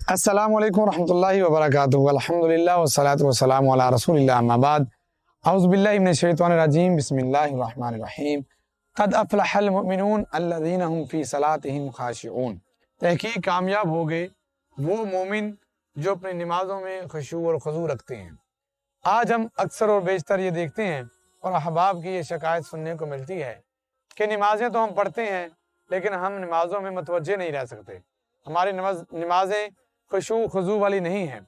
अस्सलामु अलैकुम रहमतुल्लाहि व बरकातुहू अल्हम्दुलिल्लाह वस्सलातु वस्सलामु अला रसूलिल्लाह अम्मा बाद औज़ु बिल्लाहि मिनश शैतानिर रजीम बिस्मिल्लाहिर रहमानिर रहीम क़द अफ़लहल मुमिनून अल्लज़ीना हुम फ़ी सलातिहिम ख़ाशिऊन। तहक़ीक़ कामयाब हो गए वो मोमिन जो अपनी नमाज़ों में खुशू और खुज़ू रखते हैं। आज हम अक्सर और बेशतर ये देखते हैं और अहबाब की ये शिकायत सुनने को मिलती है कि नमाज़ें तो हम पढ़ते हैं लेकिन हम नमाज़ों में मुतवज्जे नहीं रह सकते, हमारी नमाज़ें खुशू खुज़ू वाली नहीं है।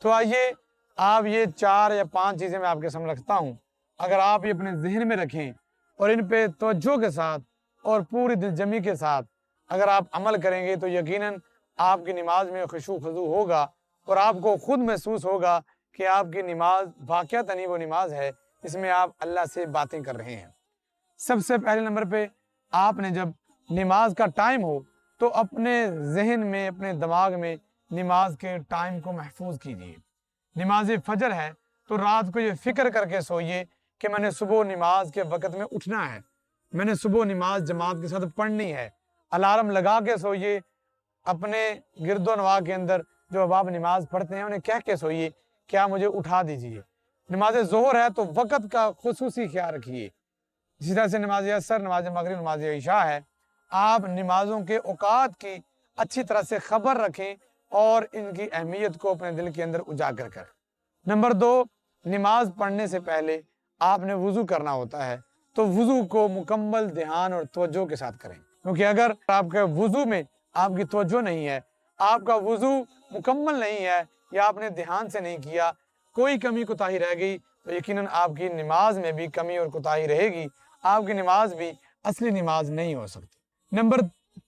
तो आइए आप ये 4 या 5 चीज़ें मैं आपके सामने रखता हूँ, अगर आप ये अपने जहन में रखें और इन पे तवज्जो के साथ और पूरी दिलजमी के साथ अगर आप अमल करेंगे तो यकीनन आपकी नमाज में खुशू खुज़ू होगा और आपको खुद महसूस होगा कि आपकी नमाज वाक़अतन ही वो नमाज है इसमें आप अल्लाह से बातें कर रहे हैं। सबसे पहले नंबर पे आपने जब नमाज का टाइम हो तो अपने जहन में, अपने दिमाग में नमाज के टाइम को महफूज कीजिए। नमाज फजर है तो रात को ये फिक्र करके सोइए कि मैंने सुबह नमाज के वक़्त में उठना है, मैंने सुबह नमाज जमात के साथ पढ़नी है। अलार्म लगा के सोइए, अपने गिरदो नवा के अंदर जो अब आप नमाज पढ़ते हैं उन्हें कह के सोइए क्या मुझे उठा दीजिए। नमाज ज़ोहर है तो वक़्त का खुसूसी ख्याल रखिए। इसी तरह से नमाज असर, नमाज मगरिब, नमाज इशा है, आप नमाजों के औकात की अच्छी तरह से खबर रखें और इनकी अहमियत को अपने दिल के अंदर उजागर करें। नंबर 2, नमाज पढ़ने से पहले आपने वुज़ू करना होता है तो वुज़ू को मुकम्मल ध्यान और तवज्जो के साथ करें, क्योंकि अगर आपके वुज़ू में आपकी तवज्जो नहीं है, आपका वुज़ू मुकम्मल नहीं है या आपने ध्यान से नहीं किया, कोई कमी कोताही रह गई तो यकीनन आपकी नमाज में भी कमी और कोताही रहेगी, आपकी नमाज भी असली नमाज नहीं हो सकती। नंबर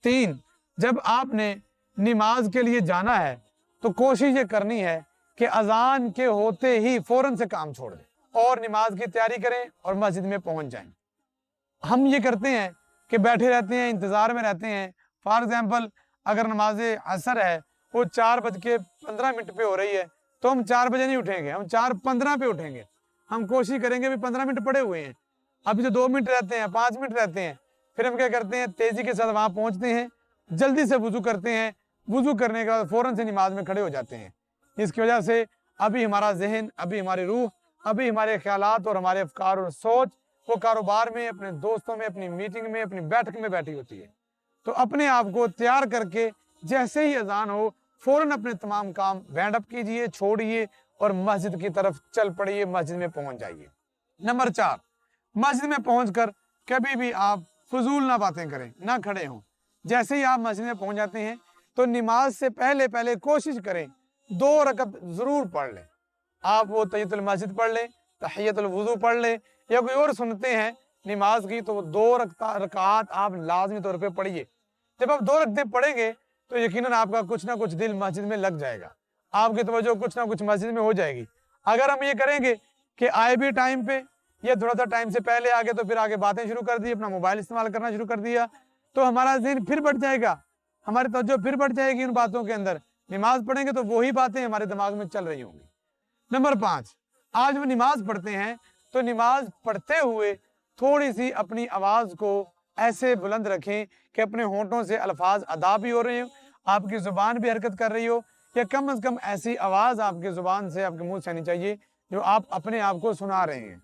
3, जब आपने नमाज के लिए जाना है तो कोशिश ये करनी है कि अजान के होते ही फौरन से काम छोड़ दें और नमाज की तैयारी करें और मस्जिद में पहुंच जाएं। हम ये करते हैं कि बैठे रहते हैं, इंतज़ार में रहते हैं। फॉर एग्जांपल अगर नमाज असर है वो 4:15 पे हो रही है तो हम 4 बजे नहीं उठेंगे, हम 4:15 पे उठेंगे। हम कोशिश करेंगे भी 15 मिनट पड़े हुए हैं, अभी तो 2 मिनट रहते हैं, 5 मिनट रहते हैं। फिर हम क्या करते हैं, तेज़ी के साथ वहाँ पहुँचते हैं, जल्दी से वुज़ू करते हैं, वुज़ू करने के बाद फ़ौरन से नमाज में खड़े हो जाते हैं। इसकी वजह से अभी हमारा जहन, अभी हमारी रूह, अभी हमारे ख्यालात और हमारे अफ़कार और सोच वो कारोबार में, अपने दोस्तों में, अपनी मीटिंग में, अपनी बैठक में बैठी होती है। तो अपने आप को तैयार करके जैसे ही अजान हो फ़ौरन अपने तमाम काम वाइंड अप कीजिए, छोड़िए और मस्जिद की तरफ चल पड़िए, मस्जिद में पहुँच जाइए। नंबर 4, मस्जिद में पहुँच कर कभी भी आप फजूल ना बातें करें, ना खड़े हों। जैसे ही आप मस्जिद में पहुँच जाते हैं तो नमाज से पहले कोशिश करें 2 रकत ज़रूर पढ़ लें। आप वो तहियतुल मस्जिद पढ़ लें, तहियतुल वुज़ू पढ़ लें या कोई और सुनते हैं नमाज की तो 2 रकात आप लाजमी तौर पे पढ़िए। जब आप 2 रकतें पढ़ेंगे तो यकीनन आपका कुछ ना कुछ दिल मस्जिद में लग जाएगा, आपकी तवज्जो कुछ ना कुछ मस्जिद में हो जाएगी। अगर हम ये करेंगे कि आए भी टाइम पे या थोड़ा सा टाइम से पहले आ गए तो फिर आगे बातें शुरू कर दी, अपना मोबाइल इस्तेमाल करना शुरू कर दिया तो हमारा ज़हन फिर बढ़ जाएगा, हमारी तवज्जो फिर बढ़ जाएगी उन बातों के अंदर। नमाज पढ़ेंगे तो वही बातें हमारे दिमाग में चल रही होंगी। नंबर 5, आज हम नमाज पढ़ते हैं तो नमाज पढ़ते हुए थोड़ी सी अपनी आवाज़ को ऐसे बुलंद रखें कि अपने होंठों से अल्फाज अदा भी हो रहे हो, आपकी ज़ुबान भी हरकत कर रही हो, या कम अज़ कम ऐसी आवाज़ आपकी ज़ुबान से, आपके मुँह से आनी चाहिए जो आप अपने आप को सुना रहे हैं।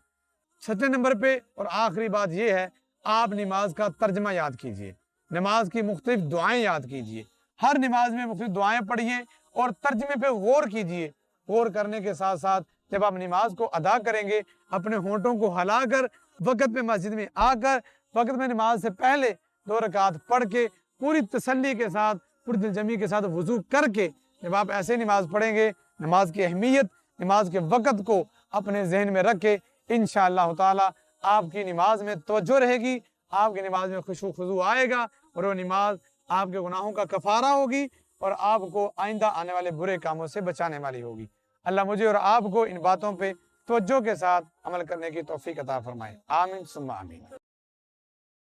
6 नंबर पे और आखिरी बात यह है, आप नमाज का तर्जमा याद कीजिए, नमाज की मुख्तलिफ दुआएं याद कीजिए, हर नमाज में मुख्तलिफ दुआएं पढ़िए और तर्जमे पे गौर कीजिए। गौर करने के साथ साथ जब आप नमाज को अदा करेंगे अपने होंठों को हिलाकर वक़्त में मस्जिद में आकर वक़्त में नमाज से पहले 2 रकात पढ़ के पूरी तसल्ली के साथ, पूरी दिलजमी के साथ वुज़ू करके जब आप ऐसे नमाज पढ़ेंगे, नमाज की अहमियत, नमाज के वक़्त को अपने जहन में रख के इंशाअल्लाह ताला आपकी नमाज में तवज्जो रहेगी, आपकी नमाज में खुशू खुज़ू आएगा और वो नमाज आपके गुनाहों का कफ़ारा होगी और आपको आइंदा आने वाले बुरे कामों से बचाने वाली होगी। अल्लाह मुझे और आपको इन बातों पे तवज्जो के साथ अमल करने की तौफीक अता फरमाए। आमीन सुम्मा आमीन।